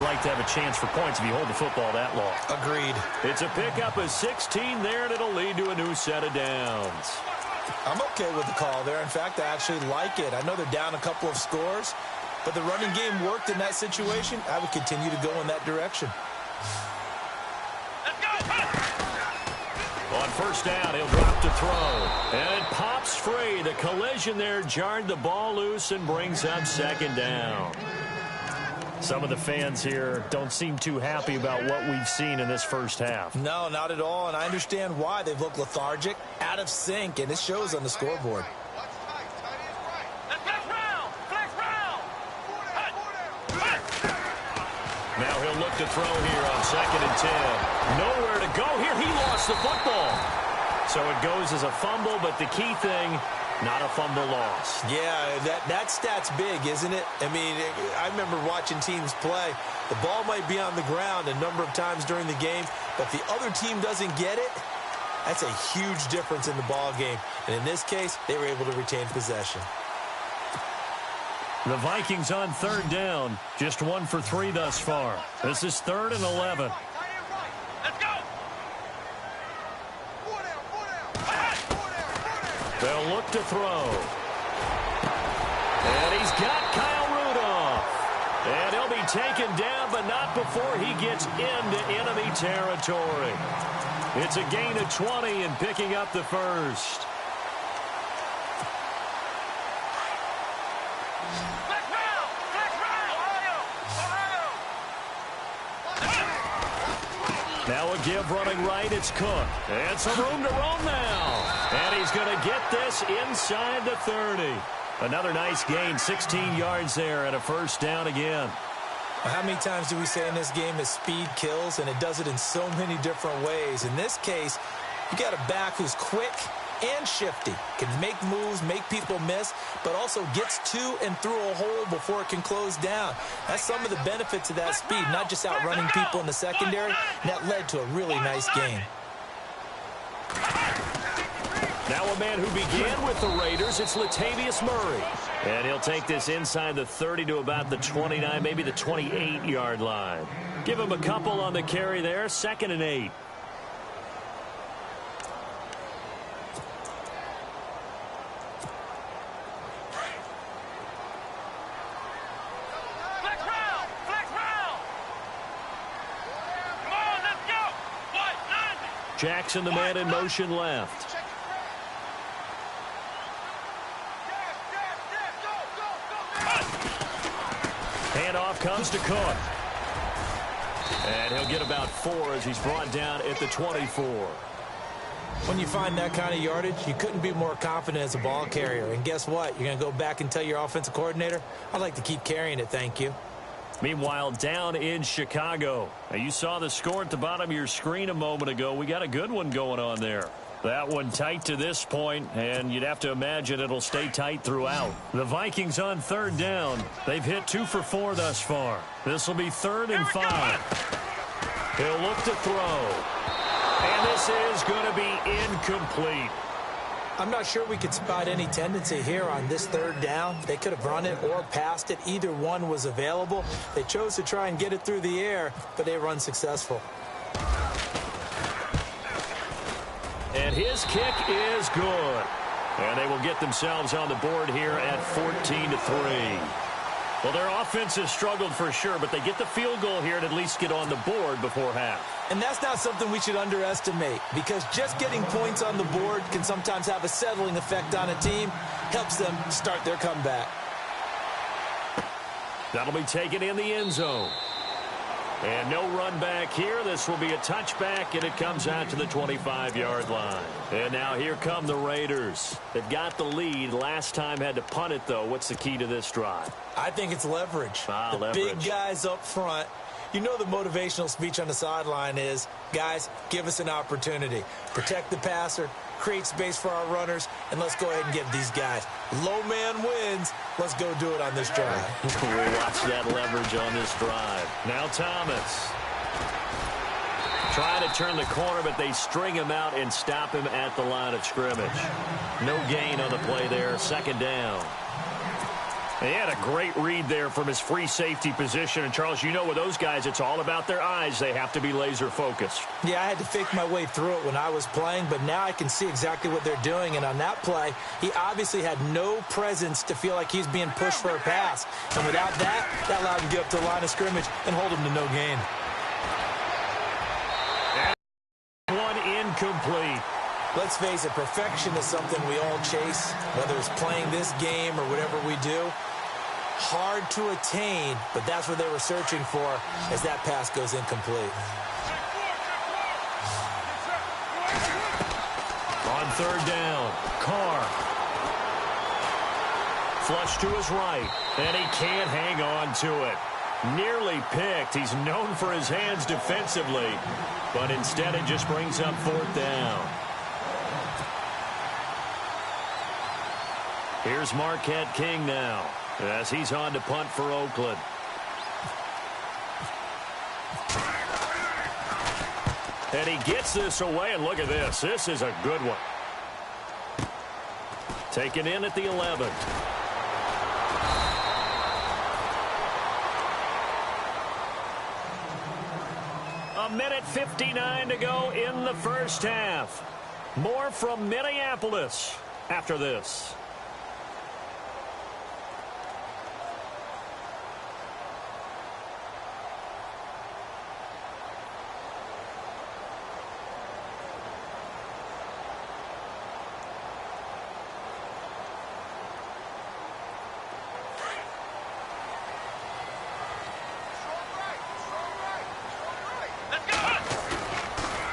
Like to have a chance for points if you hold the football that long. Agreed. It's a pickup of 16 there, and it'll lead to a new set of downs. I'm okay with the call there. In fact, I actually like it. I know they're down a couple of scores, but the running game worked in that situation. I would continue to go in that direction. On first down, he'll drop to throw. And it pops free. The collision there jarred the ball loose and brings up second down. Some of the fans here don't seem too happy about what we've seen in this first half. No, not at all, and I understand why. They've looked lethargic, out of sync, and it shows on the scoreboard. Now he'll look to throw here on 2nd and 10. Nowhere to go here. He lost the football. So it goes as a fumble, but the key thing, not a fumble loss. Yeah, that stat's big, isn't it? I mean, I remember watching teams play. The ball might be on the ground a number of times during the game, but the other team doesn't get it. That's a huge difference in the ball game. And in this case, they were able to retain possession. The Vikings on third down. Just 1 for 3 thus far. This is 3rd and 11. They'll look to throw. And he's got Kyle Rudolph. And he'll be taken down, but not before he gets into enemy territory. It's a gain of 20 and picking up the first. Now a give running right, it's Cook. And some room to roam now. And he's going to get this inside the 30. Another nice gain, 16 yards there and a first down again. How many times do we say in this game that speed kills, and it does it in so many different ways? In this case, you got a back who's quick and shifty, can make moves, make people miss, but also gets to and through a hole before it can close down. That's some of the benefits of that speed, not just outrunning people in the secondary, and that led to a really nice game. Now a man who began with the Raiders, it's Latavius Murray. And he'll take this inside the 30 to about the 29, maybe the 28-yard line. Give him a couple on the carry there, 2nd and 8. Jackson, the man in motion left. Handoff comes to Cook. And he'll get about 4 as he's brought down at the 24. When you find that kind of yardage, you couldn't be more confident as a ball carrier. And guess what? You're going to go back and tell your offensive coordinator, I'd like to keep carrying it, thank you. Meanwhile, down in Chicago. Now, you saw the score at the bottom of your screen a moment ago. We got a good one going on there. That one tight to this point, and you'd have to imagine it'll stay tight throughout. The Vikings on third down. They've hit 2 for 4 thus far. This will be 3rd and 5. He'll look to throw. And this is going to be incomplete. I'm not sure we could spot any tendency here on this 3rd down. They could have run it or passed it. Either one was available. They chose to try and get it through the air, but they were unsuccessful. And his kick is good. And they will get themselves on the board here at 14-3. Well, their offense has struggled for sure, but they get the field goal here and at least get on the board before half. And that's not something we should underestimate, because just getting points on the board can sometimes have a settling effect on a team. Helps them start their comeback. That'll be taken in the end zone. And no run back here. This will be a touchback, and it comes out to the 25-yard line. And now here come the Raiders. They've got the lead. Last time had to punt it, though. What's the key to this drive? I think it's leverage. The big guys up front. You know the motivational speech on the sideline is, guys, give us an opportunity. Protect the passer, create space for our runners, and let's go ahead and get these guys. Low man wins. Let's go do it on this drive. We'll watch that leverage on this drive. Now Thomas. Trying to turn the corner, but they string him out and stop him at the line of scrimmage. No gain on the play there. 2nd down. He had a great read there from his free safety position. And, Charles, you know with those guys, it's all about their eyes. They have to be laser-focused. Yeah, I had to fake my way through it when I was playing, but now I can see exactly what they're doing. And on that play, he obviously had no presence to feel like he's being pushed for a pass. And without that, that allowed him to get up to the line of scrimmage and hold him to no gain. And one incomplete. Let's face it, perfection is something we all chase, whether it's playing this game or whatever we do. Hard to attain, but that's what they were searching for as that pass goes incomplete. On third down, Carr. Flush to his right, and he can't hang on to it. Nearly picked. He's known for his hands defensively, but instead it just brings up fourth down. Here's Marquette King now, as he's on to punt for Oakland. And he gets this away, and look at this. This is a good one. Taken in at the 11. A minute 59 to go in the first half. More from Minneapolis after this.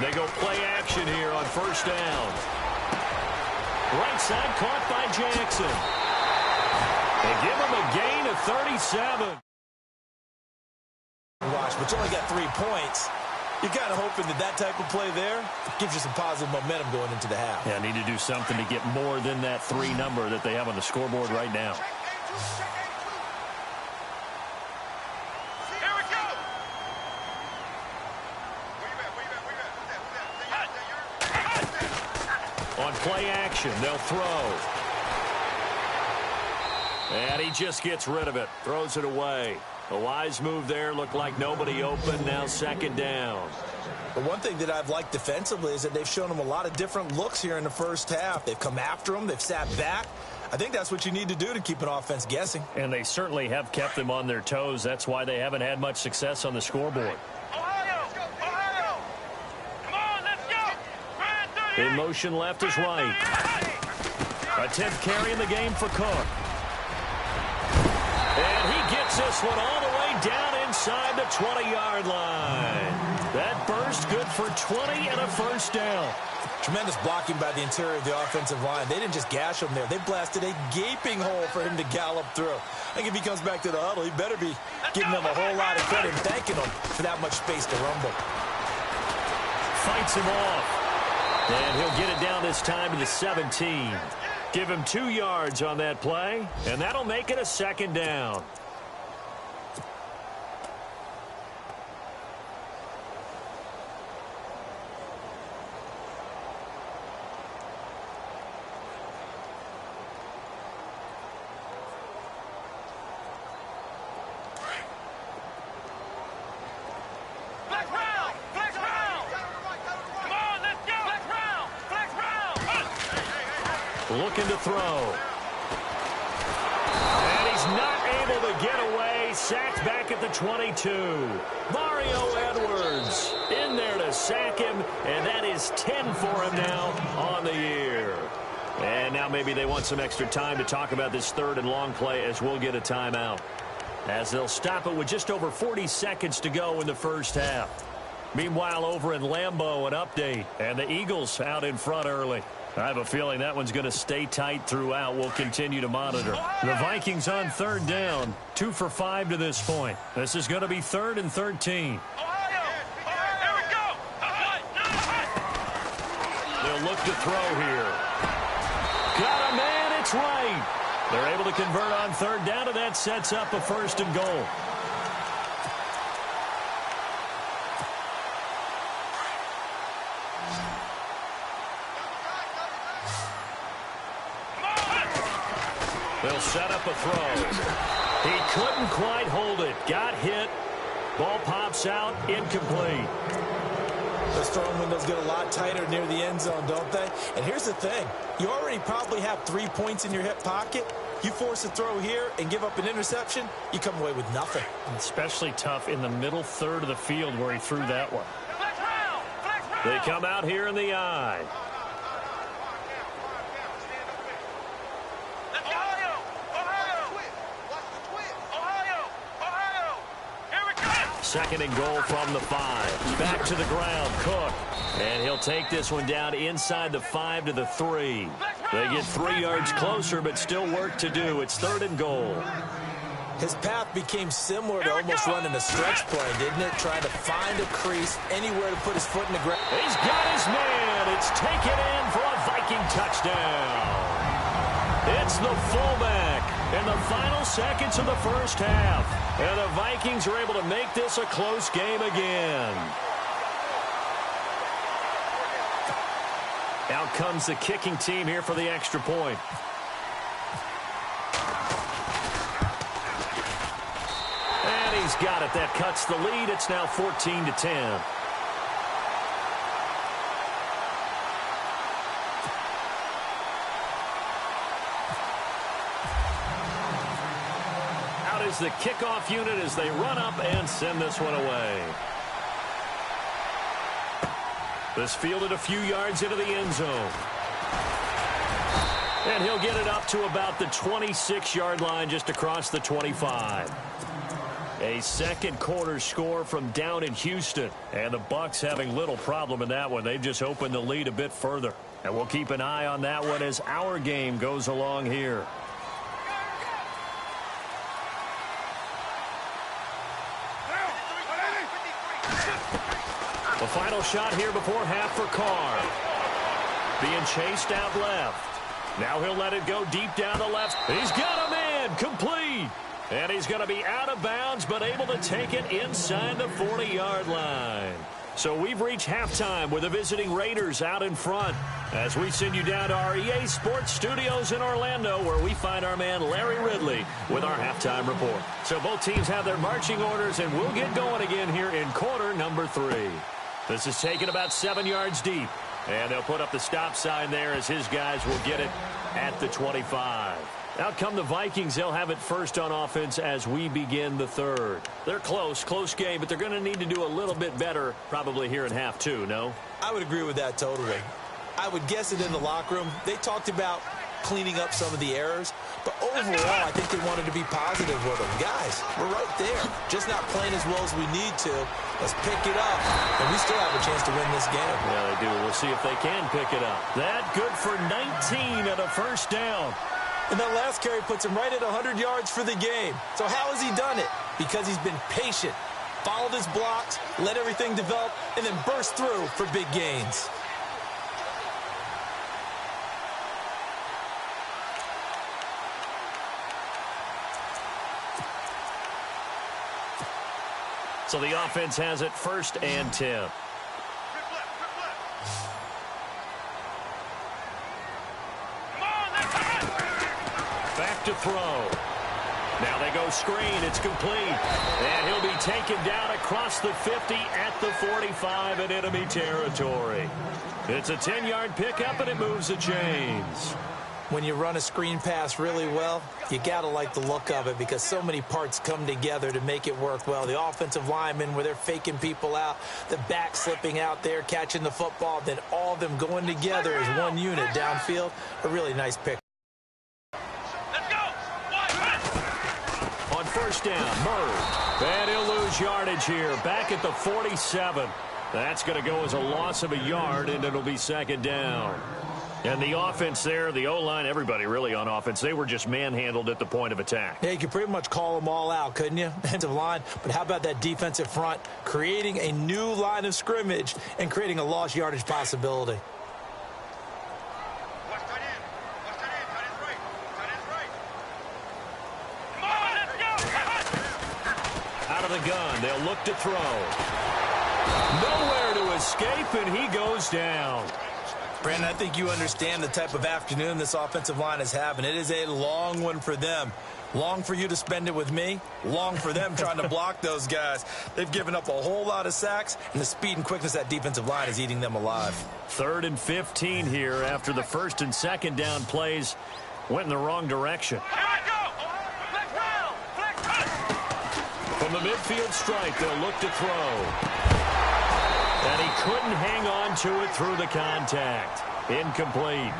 They go play action here on first down. Right side caught by Jackson. They give him a gain of 37. Watch, but you only got 3 points. You're kind of hoping that that type of play there gives you some positive momentum going into the half. Yeah, need to do something to get more than that 3 number that they have on the scoreboard right now. On play action, they'll throw. And he just gets rid of it, throws it away. A wise move there, looked like nobody open, now second down. But one thing that I've liked defensively is that they've shown them a lot of different looks here in the first half. They've come after them, they've sat back. I think that's what you need to do to keep an offense guessing. And they certainly have kept them on their toes. That's why they haven't had much success on the scoreboard. In motion left is right. A 10th carry in the game for Cook. And he gets this one all the way down inside the 20-yard line. That burst good for 20 and a first down. Tremendous blocking by the interior of the offensive line. They didn't just gash him there. They blasted a gaping hole for him to gallop through. I think if he comes back to the huddle, he better be giving them a whole lot of credit and thanking them for that much space to rumble. Fights him off. And he'll get it down this time to the 17. Give him 2 yards on that play, and that'll make it a second down. Looking to throw. And he's not able to get away. Sacked back at the 22. Mario Edwards in there to sack him, and that is 10 for him now on the year. And now maybe they want some extra time to talk about this third and long play as we'll get a timeout. As they'll stop it with just over 40 seconds to go in the first half. Meanwhile, over in Lambeau, an update. And the Eagles out in front early. I have a feeling that one's going to stay tight throughout. We'll continue to monitor. The Vikings on third down. 2 for 5 to this point. This is going to be 3rd and 13. They'll look to throw here. Got a man, it's right. They're able to convert on third down, and that sets up a 1st and goal. They'll set up a throw. He couldn't quite hold it. Got hit. Ball pops out. Incomplete. Those throwing windows get a lot tighter near the end zone, don't they? And here's the thing. You already probably have 3 points in your hip pocket. You force a throw here and give up an interception, you come away with nothing. Especially tough in the middle third of the field where he threw that one. They come out here in the I. Second and goal from the 5. Back to the ground, Cook. And he'll take this one down inside the 5 to the 3. They get 3 yards closer, but still work to do. It's third and goal. His path became similar to almost running a stretch play, didn't it? Trying to find a crease, anywhere to put his foot in the ground. He's got his man. It's taken in for a Viking touchdown. It's the fullback in the final seconds of the first half. And the Vikings are able to make this a close game again. Out comes the kicking team here for the extra point. And he's got it. That cuts the lead. It's now 14-10. Is the kickoff unit as they run up and send this one away. This fielded a few yards into the end zone. And he'll get it up to about the 26-yard line, just across the 25. A second quarter score from down in Houston. And the Bucs having little problem in that one. They've just opened the lead a bit further. And we'll keep an eye on that one as our game goes along here. The final shot here before half for Carr. Being chased out left. Now he'll let it go deep down the left. He's got a man. Complete. And he's going to be out of bounds, but able to take it inside the 40-yard line. So we've reached halftime with the visiting Raiders out in front as we send you down to our EA Sports Studios in Orlando, where we find our man Larry Ridley with our halftime report. So both teams have their marching orders, and we'll get going again here in quarter number 3. This is taken about 7 yards deep, and they'll put up the stop sign there as his guys will get it at the 25. Out come the Vikings. They'll have it first on offense as we begin the third. They're close game, but they're going to need to do a little bit better probably here in half 2, no? I would agree with that totally. I would guess it in the locker room. They talked about cleaning up some of the errors, but overall, I think they wanted to be positive with them. Guys, we're right there. Just not playing as well as we need to. Let's pick it up, and we still have a chance to win this game. Yeah, they do. We'll see if they can pick it up. That good for 19 and a first down. And that last carry puts him right at 100 yards for the game. So how has he done it? Because he's been patient, followed his blocks, let everything develop, and then burst through for big gains. So the offense has it first and 10. Back to throw. Now they go screen. It's complete. And he'll be taken down across the 50 at the 45 in enemy territory. It's a 10-yard pickup, and it moves the chains. When you run a screen pass really well, you got to like the look of it because so many parts come together to make it work well. The offensive linemen, where they're faking people out, the back slipping out there, catching the football, then all of them going together as one unit downfield. A really nice pick. On first down, Murray. And he'll lose yardage here. Back at the 47. That's going to go as a loss of a yard, and it'll be second down. And the offense there, the O-line, everybody really on offense, they were just manhandled at the point of attack. Yeah, you could pretty much call them all out, couldn't you? Defensive line, but how about that defensive front, creating a new line of scrimmage and creating a lost yardage possibility. Out of the gun, they'll look to throw. Nowhere to escape, and he goes down. Brandon, I think you understand the type of afternoon this offensive line is having. It is a long one for them. Long for you to spend it with me. Long for them trying to block those guys. They've given up a whole lot of sacks, and the speed and quickness of that defensive line is eating them alive. 3rd and 15 here after the 1st and 2nd down plays went in the wrong direction. From the midfield stripe, they'll look to throw. And he couldn't hang on to it through the contact. Incomplete.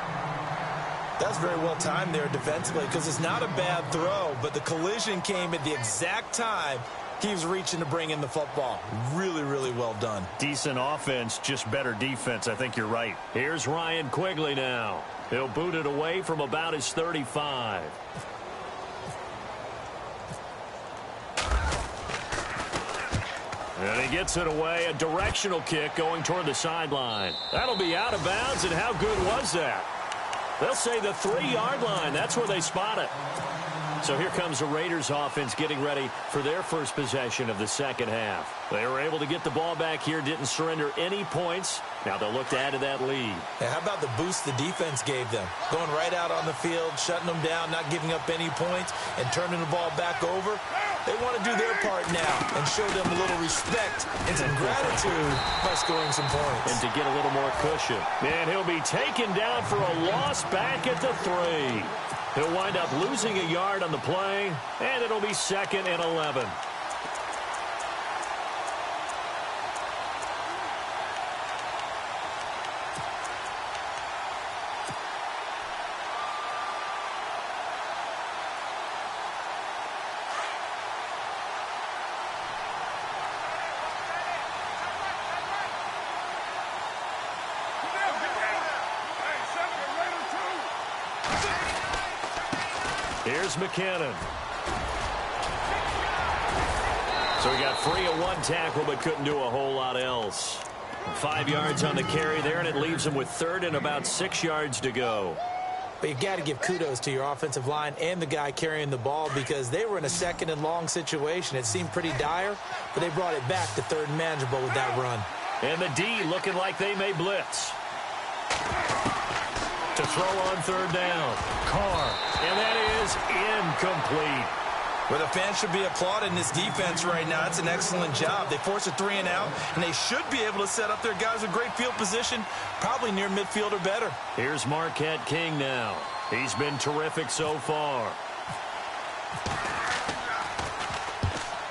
That's very well timed there defensively because it's not a bad throw, but the collision came at the exact time he was reaching to bring in the football. Really, really well done. Decent offense, just better defense. I think you're right. Here's Ryan Quigley now. He'll boot it away from about his 35. And he gets it away, a directional kick going toward the sideline. That'll be out of bounds, and how good was that? They'll say the 3-yard line. That's where they spot it. So here comes the Raiders offense getting ready for their first possession of the second half. They were able to get the ball back here, didn't surrender any points. Now they'll look to add to that lead. Hey, how about the boost the defense gave them? Going right out on the field, shutting them down, not giving up any points, and turning the ball back over. They want to do their part now and show them a little respect and some gratitude by scoring some points. And to get a little more cushion. And he'll be taken down for a loss back at the 3. He'll wind up losing a yard on the play, and it'll be 2nd and 11. Here's McKinnon. So he got free of one tackle but couldn't do a whole lot else. 5 yards on the carry there, and it leaves him with 3rd and about 6 yards to go. But you got to give kudos to your offensive line and the guy carrying the ball because they were in a 2nd and long situation. It seemed pretty dire, but they brought it back to 3rd and manageable with that run. And the D looking like they may blitz. To throw on 3rd down. Carr. And that is incomplete. Well, the fans should be applauding this defense right now. It's an excellent job. They force a 3 and out, and they should be able to set up their guys with great field position, probably near midfield or better. Here's Marquette King now. He's been terrific so far.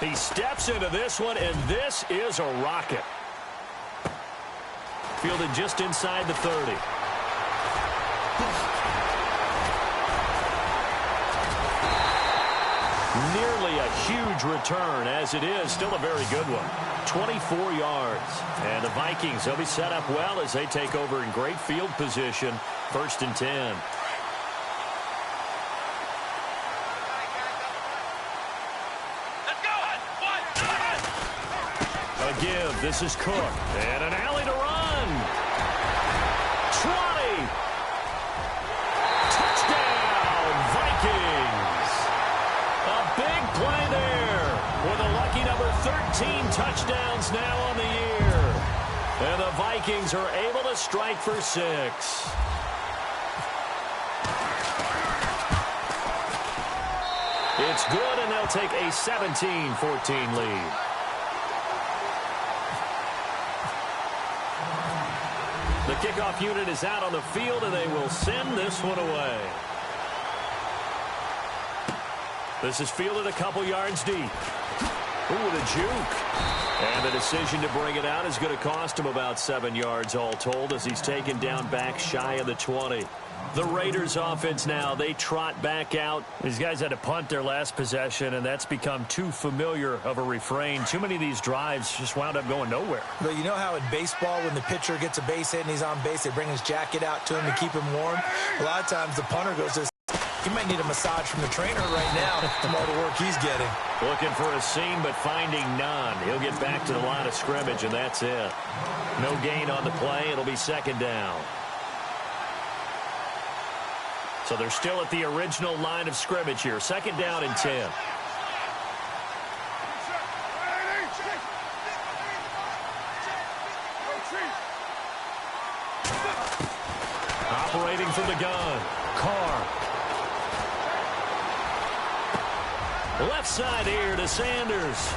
He steps into this one, and this is a rocket. Fielded just inside the 30. Nearly a huge return, as it is still a very good one. 24 yards. And the Vikings, they'll be set up well as they take over in great field position. 1st and 10. A give. This is Cook. And an alley to run. 20. Touchdown, Vikings. A big play there with a lucky number 13 touchdowns now on the year. And the Vikings are able to strike for 6. It's good, and they'll take a 17-14 lead. The kickoff unit is out on the field, and they will send this one away. This is fielded a couple yards deep. Ooh, the juke. And the decision to bring it out is going to cost him about 7 yards all told as he's taken down back shy of the 20. The Raiders offense now, they trot back out. These guys had to punt their last possession, and that's become too familiar of a refrain. Too many of these drives just wound up going nowhere. But you know how in baseball, when the pitcher gets a base hit and he's on base, they bring his jacket out to him to keep him warm? A lot of times the punter goes to he might need a massage from the trainer right now from all the work he's getting. Looking for a seam, but finding none. He'll get back to the line of scrimmage, and that's it. No gain on the play. It'll be 2nd down. So they're still at the original line of scrimmage here. 2nd down and 10. from the gun. Carr. Left side here to Sanders.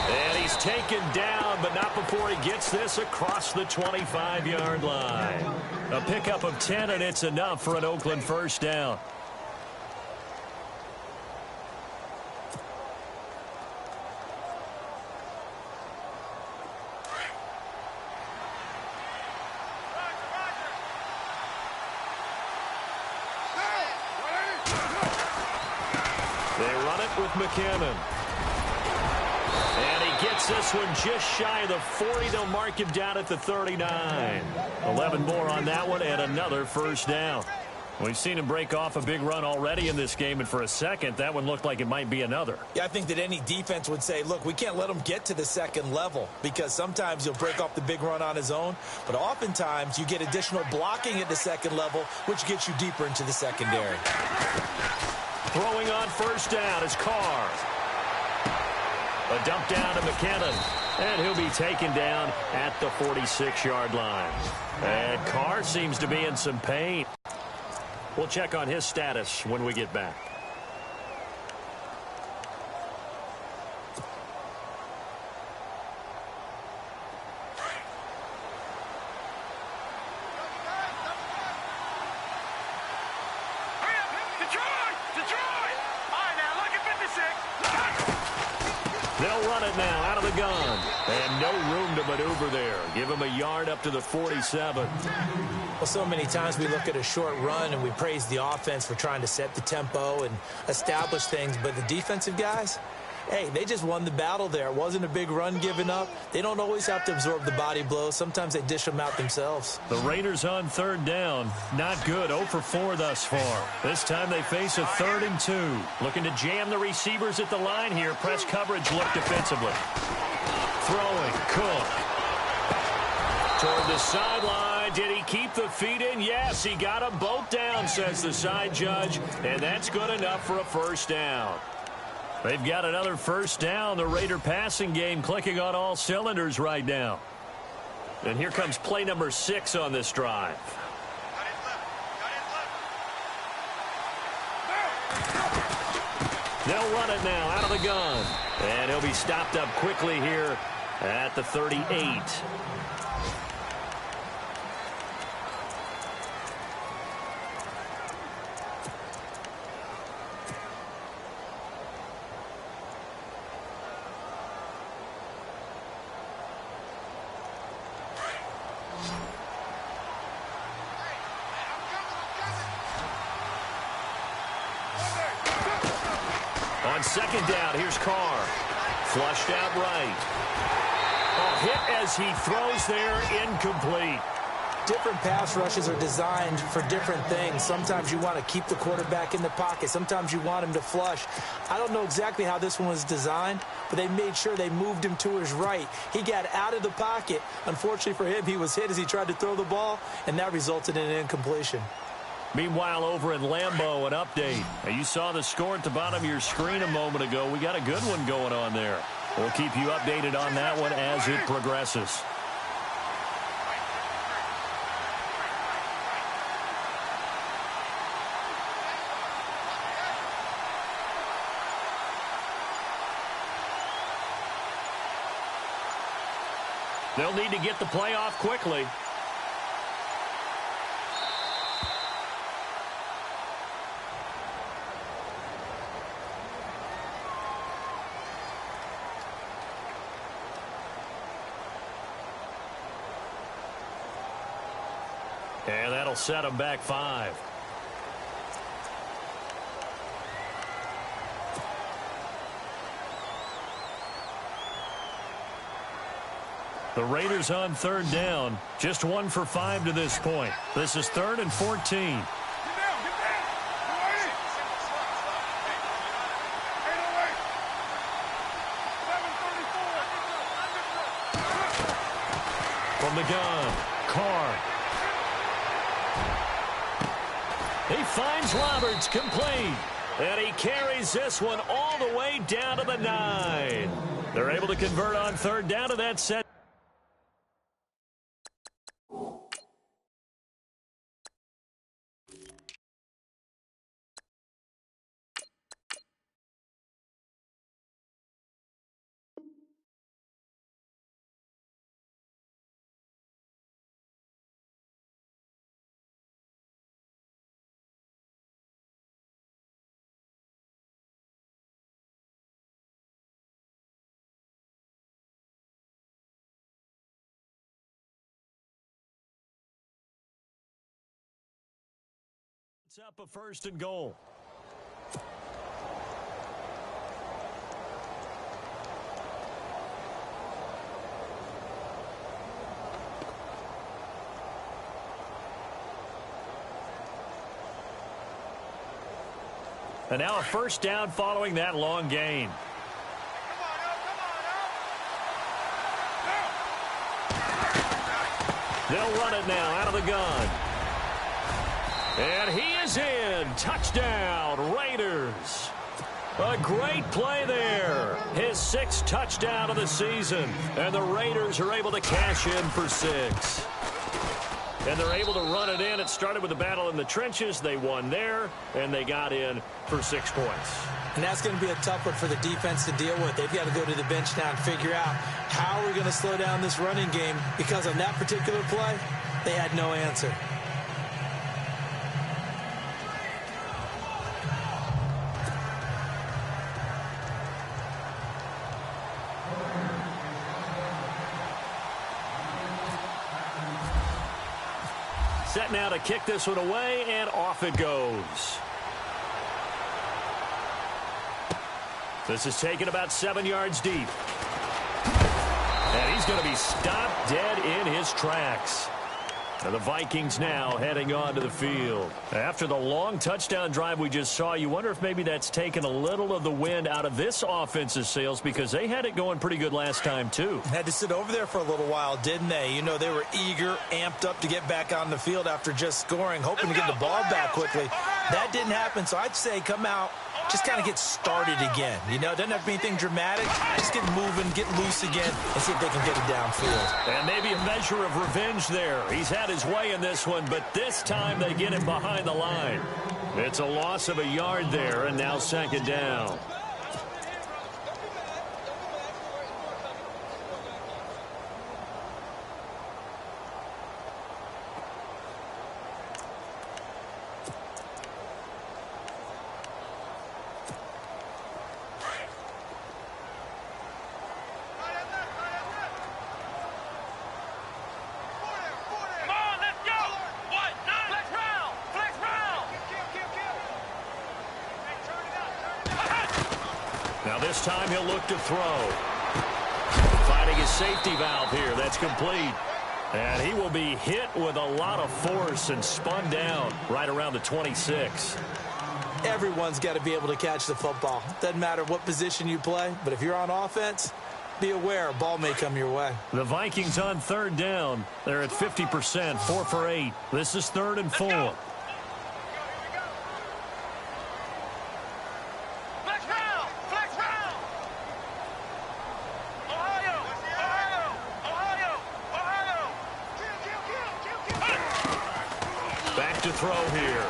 And he's taken down, but not before he gets this across the 25-yard line. A pickup of 10, and it's enough for an Oakland first down. They run it with McKinnon. And he gets this one just shy of the 40. They'll mark him down at the 39. 11 more on that one and another first down. We've seen him break off a big run already in this game, and for a second, that one looked like it might be another. Yeah, I think that any defense would say, look, we can't let him get to the second level, because sometimes he'll break off the big run on his own, but oftentimes you get additional blocking at the second level, which gets you deeper into the secondary. Throwing on first down is Carr. A dump down to McKinnon, and he'll be taken down at the 46-yard line. And Carr seems to be in some pain. We'll check on his status when we get back. They'll run it now out of the gun. And no room to maneuver there. Give him a yard up to the 47. Well, so many times we look at a short run and we praise the offense for trying to set the tempo and establish things. But the defensive guys, hey, they just won the battle there. It wasn't a big run given up. They don't always have to absorb the body blows. Sometimes they dish them out themselves. The Raiders on third down. Not good. 0 for 4 thus far. This time they face a 3rd and 2. Looking to jam the receivers at the line here. Press coverage look defensively. Throwing. Cook. Toward the sideline. Did he keep the feet in? Yes, he got them both down, says the side judge. And that's good enough for a first down. They've got another first down. The Raider passing game clicking on all cylinders right now. And here comes play number 6 on this drive. They'll run it now out of the gun. And he'll be stopped up quickly here at the 38. On second down, here's Carr. Flushed out right. A hit as he throws there, incomplete. Different pass rushes are designed for different things. Sometimes you want to keep the quarterback in the pocket. Sometimes you want him to flush. I don't know exactly how this one was designed, but they made sure they moved him to his right. He got out of the pocket. Unfortunately for him, he was hit as he tried to throw the ball, and that resulted in an incompletion. Meanwhile, over in Lambeau, an update. Now, you saw the score at the bottom of your screen a moment ago. We got a good one going on there. We'll keep you updated on that one as it progresses. They'll need to get the play off quickly. And that'll set them back 5. The Raiders on third down. Just 1 for 5 to this point. This is 3rd and 14. From the gun, Carr. He finds Roberts, complete. And he carries this one all the way down to the 9. They're able to convert on third down to that set. Sets up a 1st and goal. And now a 1st down following that long gain. They'll run it now out of the gun. And he is in. Touchdown, Raiders. A great play there. His 6th touchdown of the season. And the Raiders are able to cash in for 6. And they're able to run it in. It started with a battle in the trenches. They won there, and they got in for 6 points. And that's going to be a tough one for the defense to deal with. They've got to go to the bench now and figure out how we're going to slow down this running game, because on that particular play, they had no answer. Set now to kick this one away, and off it goes. This is taken about 7 yards deep. And he's going to be stopped dead in his tracks. And the Vikings now heading onto the field. After the long touchdown drive we just saw, you wonder if maybe that's taken a little of the wind out of this offense's sails, because they had it going pretty good last time too. Had to sit over there for a little while, didn't they? You know, they were eager, amped up to get back on the field after just scoring, hoping to get the ball back quickly. That didn't happen, so I'd say come out, just kind of get started again. You know, it doesn't have to be anything dramatic. Just get moving, get loose again, and see if they can get it downfield. And maybe a measure of revenge there. He's had his way in this one, but this time they get him behind the line. It's a loss of a yard there, and now 2nd down. Now this time he'll look to throw. Finding his safety valve here. That's complete. And he will be hit with a lot of force and spun down right around the 26. Everyone's got to be able to catch the football. Doesn't matter what position you play, but if you're on offense, be aware a ball may come your way. The Vikings on 3rd down. They're at 50%, 4 for 8. This is 3rd and 4. Throw here.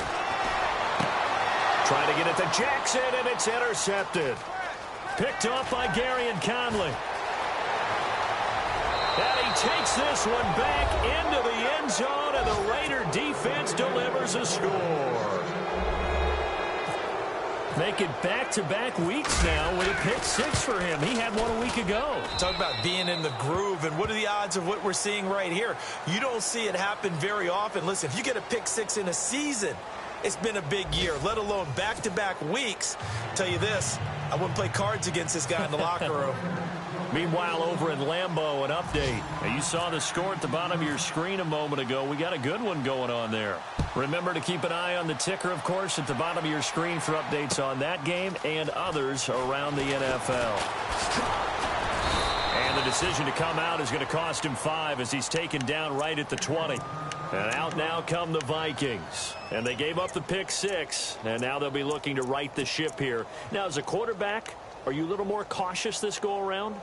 Trying to get it to Jackson, and it's intercepted. Picked off by Gary and Conley. And he takes this one back into the end zone, and the Raider defense delivers a score. Make it back-to-back weeks now with a pick 6 for him. He had one a week ago. Talk about being in the groove, and what are the odds of what we're seeing right here? You don't see it happen very often. Listen, if you get a pick 6 in a season, it's been a big year, let alone back-to-back weeks. I'll tell you this, I wouldn't play cards against this guy in the locker room. Meanwhile, over in Lambeau, an update. Now, you saw the score at the bottom of your screen a moment ago. We got a good one going on there. Remember to keep an eye on the ticker, of course, at the bottom of your screen for updates on that game and others around the NFL. And the decision to come out is going to cost him 5 as he's taken down right at the 20. And out now come the Vikings. And they gave up the pick 6, and now they'll be looking to right the ship here. Now, as a quarterback, are you a little more cautious this go-around?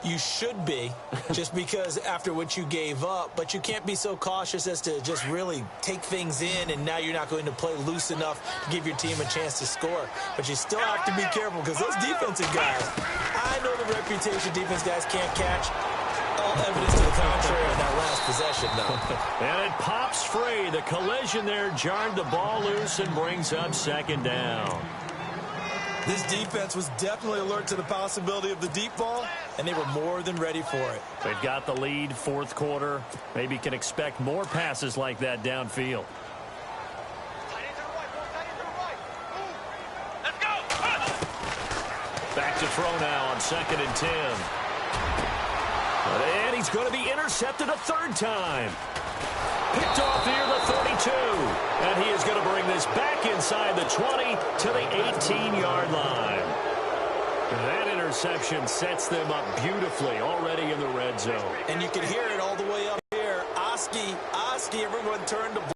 You should be, just because after what you gave up, but you can't be so cautious as to just really take things in, and now you're not going to play loose enough to give your team a chance to score. But you still have to be careful, because those defensive guys, I know the reputation defense guys can't catch. All evidence to the contrary on that last possession, though. And it pops free. The collision there jarred the ball loose and brings up 2nd down. This defense was definitely alert to the possibility of the deep ball, and they were more than ready for it. They've got the lead, 4th quarter. Maybe can expect more passes like that downfield. Back to throw now on 2nd and 10. And he's going to be intercepted a third time. Picked off near the 32. And he is going to bring this back inside the 20 to the 18-yard line. That interception sets them up beautifully already in the red zone. And you can hear it all the way up here. Oski, everyone turned to